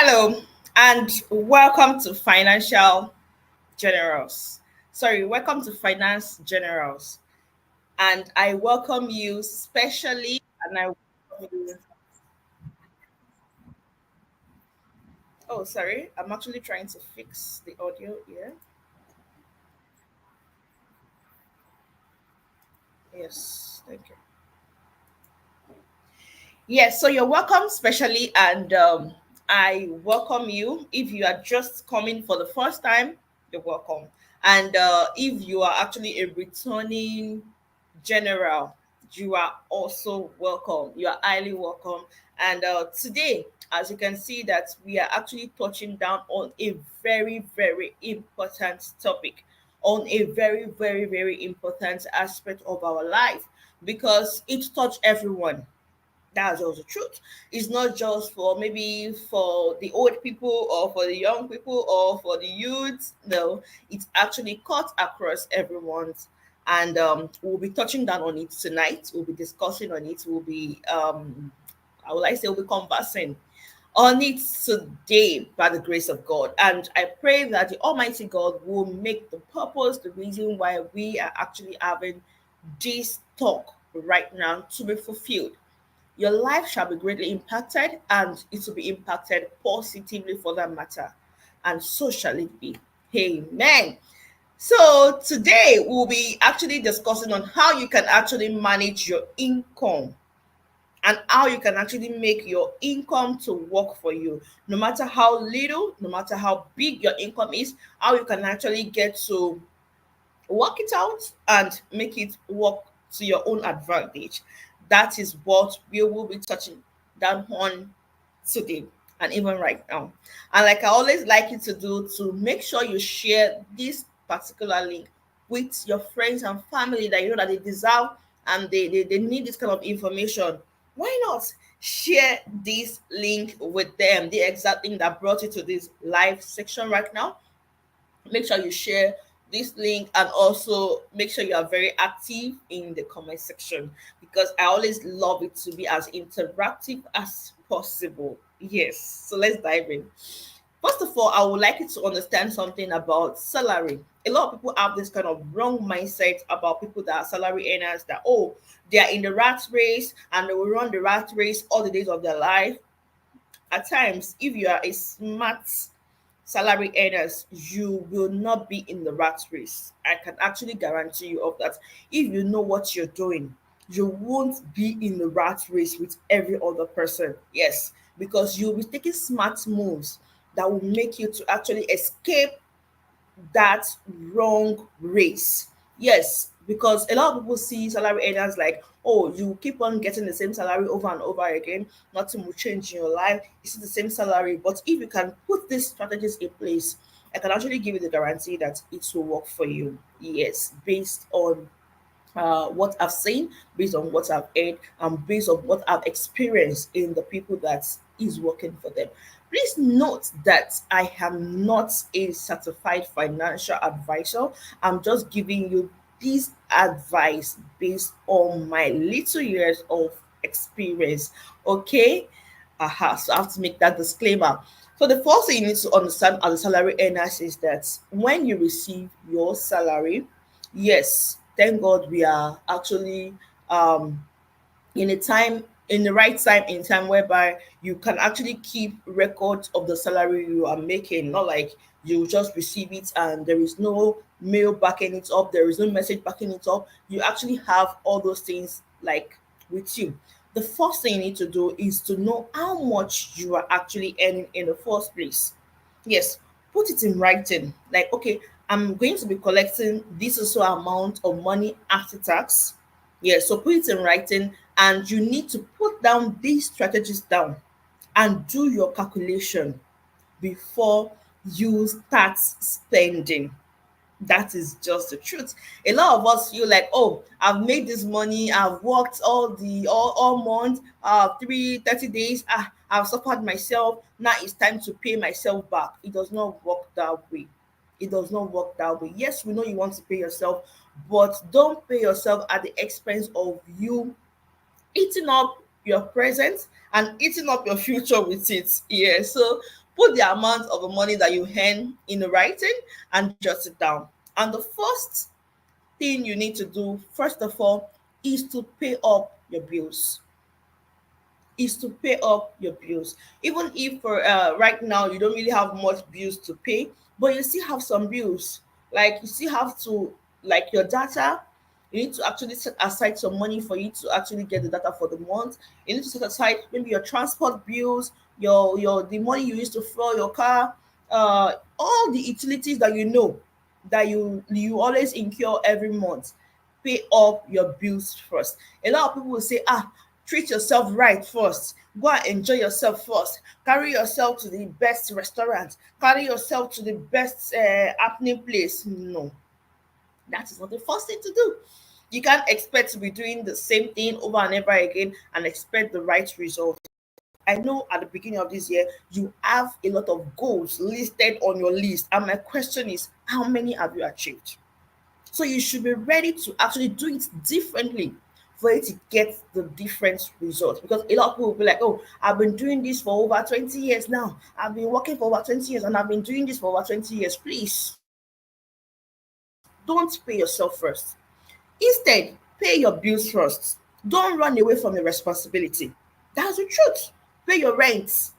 Hello, and welcome to Financial Generals. Sorry, welcome to Finance Generals. And I welcome you specially, and I welcome you. Oh, sorry, I'm actually trying to fix the audio here. Yes, thank you. Yes, so you're welcome specially, and I welcome you. If you are just coming for the first time, you're welcome. And if you are actually a returning general, you are also welcome. You are highly welcome. And today, as you can see, that we are actually touching down on a very, very important topic, on a very, very, very important aspect of our life because it touches everyone. That's also the truth. It's not just for maybe for the old people or for the young people or for the youth. No, it's actually cut across everyone's. And we'll be touching down on it tonight. We'll be discussing on it. We'll be, I would like to say, we'll be conversing on it today by the grace of God. And I pray that the Almighty God will make the purpose, the reason why we are actually having this talk right now to be fulfilled. Your life shall be greatly impacted, and it will be impacted positively for that matter. And so shall it be. Amen. So today we'll be actually discussing on how you can actually manage your income and how you can actually make your income to work for you. No matter how little, no matter how big your income is, how you can actually get to work it out and make it work to your own advantage. That is what we will be touching down on today and even right now. And like I always like you to do, to make sure you share this particular link with your friends and family that you know that they deserve and they need this kind of information. Why not share this link with them? The exact thing that brought you to this live section right now, make sure you share this link and also make sure you are very active in the comment section because I always love it to be as interactive as possible. Yes, so let's dive in. First of all, I would like you to understand something about salary. A lot of people have this kind of wrong mindset about people that are salary earners, that oh, they are in the rat race and they will run the rat race all the days of their life. At times, if you are a smart salary earners, you will not be in the rat race. I can actually guarantee you of that. If you know what you're doing, you won't be in the rat race with every other person. Yes, because you'll be taking smart moves that will make you to actually escape that wrong race. Yes, because a lot of people see salary earners like, oh, you keep on getting the same salary over and over again, nothing will change in your life. It's the same salary. But if you can put these strategies in place, I can actually give you the guarantee that it will work for you. Yes, based on what I've seen, based on what I've heard, and based on what I've experienced in the people that is working for them. Please note that I am not a certified financial advisor. I'm just giving you this advice based on my little years of experience. Okay? So I have to make that disclaimer. So the first thing you need to understand as a salary earner is that when you receive your salary, yes, thank God we are actually um in a time in the right time in time whereby you can actually keep records of the salary you are making, not like you just receive it and there is no mail backing it up, there is no message backing it up. You actually have all those things like with you. The first thing you need to do is to know how much you are actually earning in the first place. Yes, put it in writing. Like, okay, I'm going to be collecting this or so amount of money after tax. Yeah, so put it in writing, and you need to put down these strategies down and do your calculation before you start spending. That is just the truth. A lot of us feel like, oh, I've made this money, I've worked all month, 30 days, I've suffered myself. Now it's time to pay myself back. It does not work that way. It does not work that way. Yes, we know you want to pay yourself, but don't pay yourself at the expense of you eating up your present and eating up your future with it. Yeah. So Put the amount of the money that you earn in the writing and jot it down. And the first thing you need to do, first of all, is to pay up your bills. Is to pay up your bills. Even if for right now you don't really have much bills to pay, but you still have some bills. Like you still have to, like your data, you need to actually set aside some money for you to actually get the data for the month. You need to set aside maybe your transport bills, your the money you use to fuel your car, all the utilities that you know that you always incur every month. Pay up your bills first. A lot of people will say, treat yourself right first. Go and enjoy yourself first. Carry yourself to the best restaurant. Carry yourself to the best happening place. No, that is not the first thing to do. You can't expect to be doing the same thing over and over again and expect the right result. I know at the beginning of this year, you have a lot of goals listed on your list. And my question is, how many have you achieved? So you should be ready to actually do it differently for you to get the different results. Because a lot of people will be like, oh, I've been doing this for over 20 years now. I've been working for over 20 years and I've been doing this for over 20 years. Please don't pay yourself first. Instead, pay your bills first. Don't run away from your responsibility. That's the truth. Pay your rent,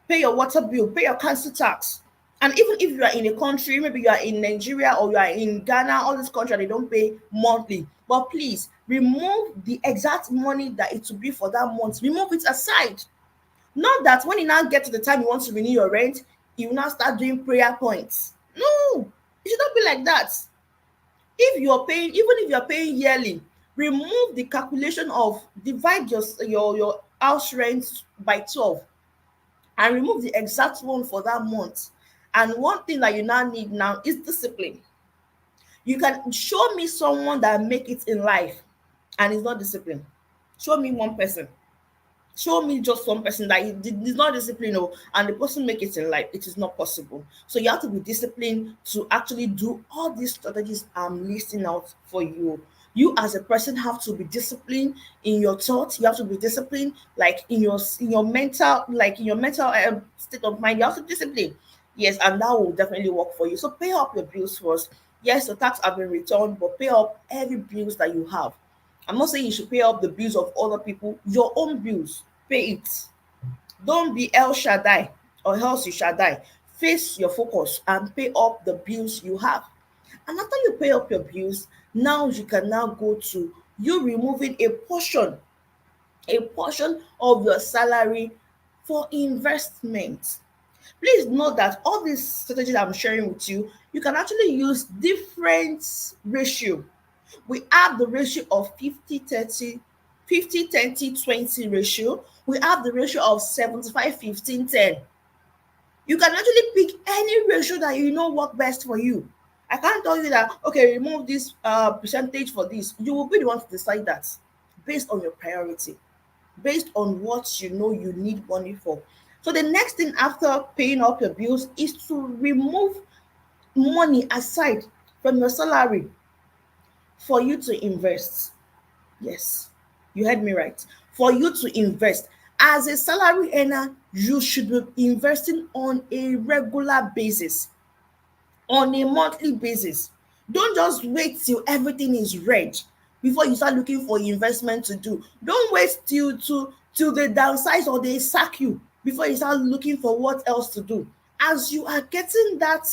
pay your water bill, pay your council tax. And even if you are in a country, maybe you are in Nigeria or you are in Ghana, all these countries they don't pay monthly. But please remove the exact money that it will be for that month. Remove it aside. Not that when you now get to the time you want to renew your rent, you now start doing prayer points. No, it should not be like that. If you're paying, even if you're paying yearly, remove the calculation of divide your house rent by 12 and remove the exact one for that month. And one thing that you now need now is discipline. You can show me someone that make it in life and is not disciplined. Show me one person. Show me just one person that is not disciplined, and the person make it in life. It is not possible. So you have to be disciplined to actually do all these strategies I'm listing out for you. You as a person have to be disciplined in your thoughts. You have to be disciplined, like in your mental, like in your mental state of mind. You have to be disciplined. Yes, and that will definitely work for you. So pay up your bills first. Yes, the tax have been returned, but pay up every bills that you have. I'm not saying you should pay up the bills of other people, your own bills, pay it. Don't be El Shaddai or else you shall die. Face your focus and pay up the bills you have. And after you pay up your bills, now you can now go to you removing a portion of your salary for investment. Please note that all these strategies I'm sharing with you, you can actually use different ratio. We have the ratio of 50-30, 50-30-20 ratio. We have the ratio of 75-15-10. You can actually pick any ratio that you know work best for you. I can't tell you that, okay, remove this percentage for this. You will be the one to decide that based on your priority, based on what you know you need money for. So the next thing after paying up your bills is to remove money aside from your salary for you to invest. Yes, you heard me right. For you to invest. As a salary earner, you should be investing on a regular basis, on a monthly basis. Don't just wait till everything is red before you start looking for investment to do. Don't wait till they downsize or they sack you before you start looking for what else to do. As you are getting that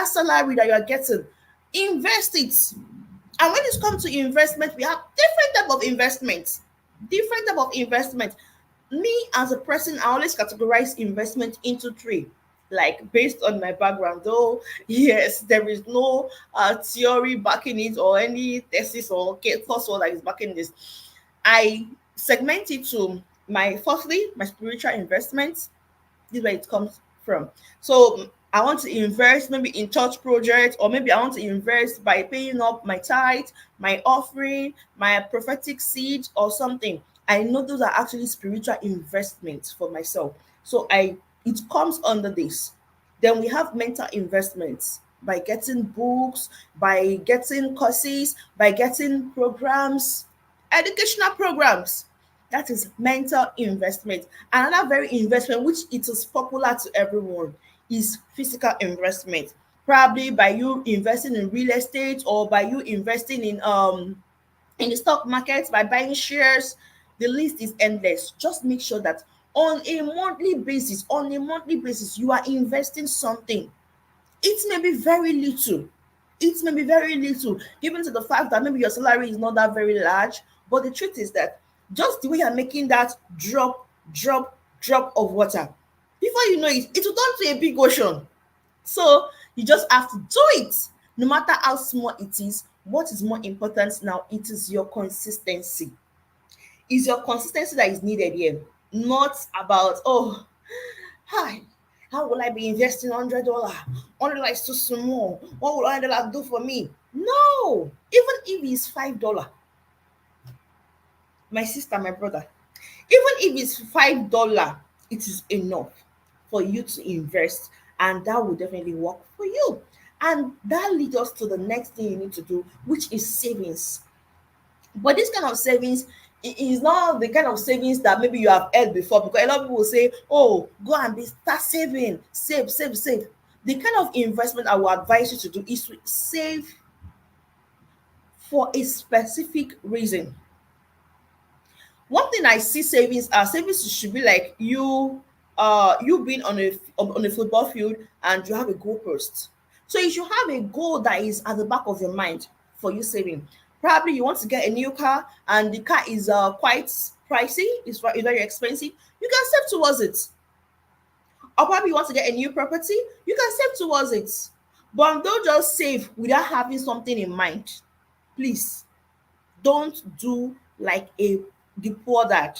salary that you are getting, invest it. And when it comes to investment, we have different type of investments. Different type of investment. Me as a person, I always categorize investment into three. Like based on my background, though, yes, there is no theory backing it or any thesis or coursework that is backing this. I segment it to my firstly my spiritual investments. This is where it comes from. So I want to invest maybe in church projects, or maybe I want to invest by paying up my tithe, my offering, my prophetic seed, or something. I know those are actually spiritual investments for myself. So it comes under this. Then we have mental investments by getting books, by getting courses, by getting programs, educational programs. That is mental investment. Another very investment, which it is popular to everyone, is physical investment. Probably by you investing in real estate, or by you investing in the stock market, by buying shares. The list is endless. Just make sure that on a monthly basis you are investing something. It may be very little. It may be very little, given to the fact that maybe your salary is not that very large. But the truth is that just the way you're making that drop of water, before you know it, it will turn to a big ocean. So you just have to do it, no matter how small it is. What is more important now? It is your consistency. It's your consistency that is needed here, not about, oh, hi, how will I be investing $100? $100 is too small. What will $100 do for me? No, even if it's $5, my sister, my brother, even if it's $5, it is enough for you to invest, and that will definitely work for you. And that leads us to the next thing you need to do, which is savings. But this kind of savings is not the kind of savings that maybe you have heard before, because a lot of people will say, oh, go and be start saving, save. The kind of investment I will advise you to do is to save for a specific reason. One thing I see savings should be like you being on a football field, and you have a goalpost. So you should have a goal that is at the back of your mind for you saving. Probably you want to get a new car, and the car is quite pricey, it's very expensive. You can save towards it. Or probably you want to get a new property, you can save towards it. But don't just save without having something in mind. Please don't do like a the poor dad.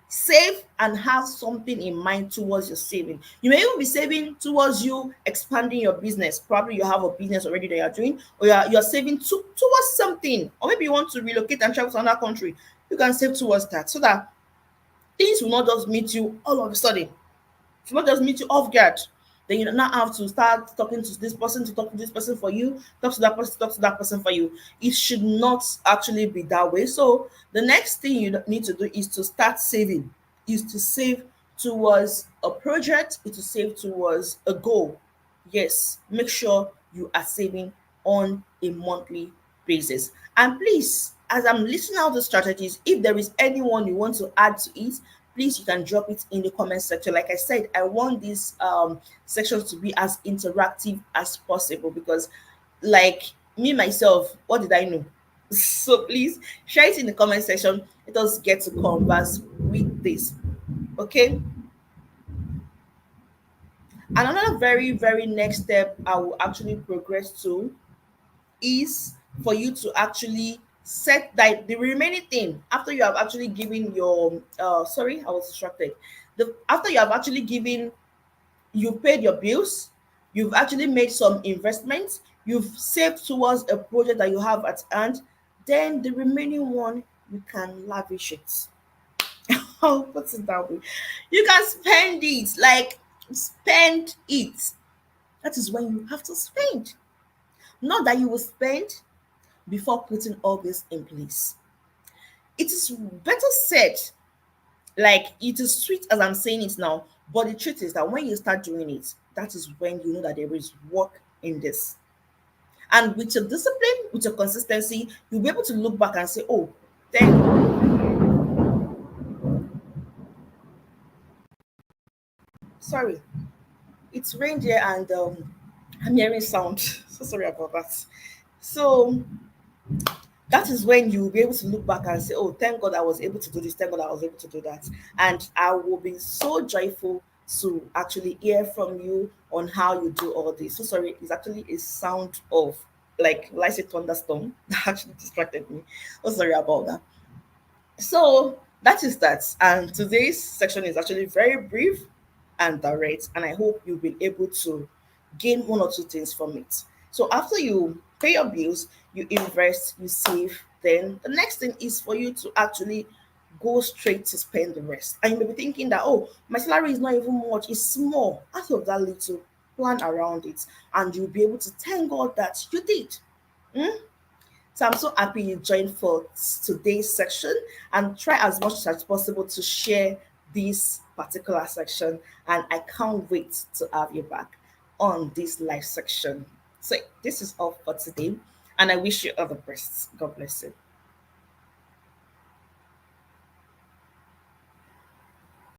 Save and have something in mind towards your saving. You may even be saving towards you expanding your business. Probably you have a business already that you're doing, or you're saving towards something, or maybe you want to relocate and travel to another country. You can save towards that, so that things will not just meet you all of a sudden. It will not just meet you off guard. Then you now have to start talking to this person to talk to this person for you, talk to that person to talk to that person for you. It should not actually be that way. So the next thing you need to do is to start saving, is to save towards a project, is to save towards a goal. Yes, make sure you are saving on a monthly basis. And please, as I'm listing out the strategies, if there is anyone you want to add to it, please you can drop it in the comment section. Like I said, I want this section to be as interactive as possible, because like me myself, what did I know? So please share it in the comment section. Let us get to converse with this. Okay. And another very next step I will actually progress to is for you to actually set that the remaining thing after you have actually given your sorry, I was distracted. The After you have actually given, you paid your bills, you've actually made some investments, you've saved towards a project that you have at hand, then the remaining one, you can lavish it. I'll put it that way. You can spend it, like spend it. That is when you have to spend. Not that you will spend before putting all this in place. It is better said, like it is sweet as I'm saying it now, but the truth is that when you start doing it, that is when you know that there is work in this. And with your discipline, with your consistency, you'll be able to look back and say, oh, then sorry, it's rained here, and I'm hearing sound. So sorry about that. So that is when you'll be able to look back and say, oh, thank God I was able to do this, thank God I was able to do that. And I will be so joyful to actually hear from you on how you do all this. So sorry, it's actually a sound of like a thunderstorm that actually distracted me. Oh, sorry about that. So that is that. And today's section is actually very brief and direct, and I hope you'll be able to gain one or two things from it. So after you pay your bills, you invest, you save, then the next thing is for you to actually go straight to spend the rest. And you may be thinking that, oh, my salary is not even much, it's small. Out of that little, plan around it, and you'll be able to thank God that you did. Hmm? So I'm so happy you joined for today's section, and try as much as possible to share this particular section. And I can't wait to have you back on this live section. So this is all for today, and I wish you all the best. God bless you.